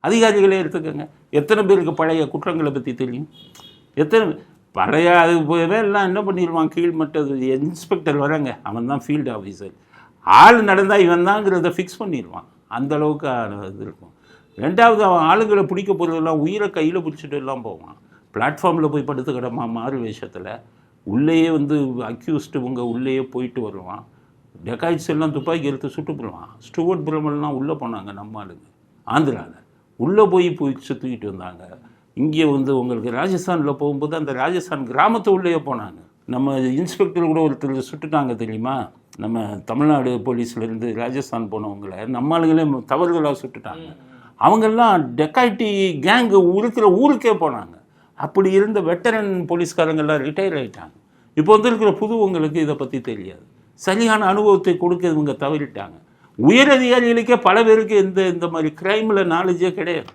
அதிகாரிகளே எடுத்துக்கோங்க. எத்தனை பேருக்கு பழைய குற்றங்களை பற்றி தெரியும்? எத்தனை பழைய அது போயவே எல்லாம் என்ன பண்ணிடுவான், கீழ்மட்ட இன்ஸ்பெக்டர் வராங்க, அவன் தான் ஃபீல்டு ஆஃபீஸர், ஆள் நடந்தால் இவன் தாங்கிறத ஃபிக்ஸ் பண்ணிடுவான். அந்தளவுக்கு இது இருக்கும். ரெண்டாவது, அவன் ஆளுங்களை பிடிக்க போகிறதெல்லாம் உயிரை கையில் பிடிச்சிட்டு எல்லாம் போவான். பிளாட்ஃபார்மில் போய் படுத்து கிடமா மாறு வேஷத்தில், உள்ளேயே அக்யூஸ்டு உள்ளேயே போயிட்டு வருவான். டெக்காய்ட்ஸ் எல்லாம் துப்பாக்கி எடுத்து சுட்டு போடுவான். ஸ்டூவர்ட் பிரமல்லாம் உள்ளே போனாங்க நம்ம ஆளுங்க, ஆந்திராவில் உள்ளே போய் சுற்றிக்கிட்டு வந்தாங்க. இங்கே உங்களுக்கு ராஜஸ்தானில் போகும்போது அந்த ராஜஸ்தான் கிராமத்தை உள்ளேயே போனாங்க. நம்ம இன்ஸ்பெக்டர் கூட ஒருத்தர் சுட்டுட்டாங்க தெரியுமா? நம்ம தமிழ்நாடு போலீஸ்லேருந்து ராஜஸ்தான் போனவங்களை நம்ம ஆளுங்களே தவறுதலாக சுட்டுட்டாங்க. அவங்கெல்லாம் டெக்காய்டி கேங்கு இருக்கிற ஊருக்கே போனாங்க. அப்படி இருந்த வெட்டரன் போலீஸ்காரங்கள்லாம் ரிட்டையர் ஆகிட்டாங்க. இப்போ இருக்கிற புதுவங்களுக்கு இதை பற்றி தெரியாது. சரியான அனுபவத்தை கொடுக்க இவங்க தவறிட்டாங்க. உயர் அதிகாரிகளுக்கே பல பேருக்கு இந்த மாதிரி கிரைமில் நாலேஜே கிடையாது.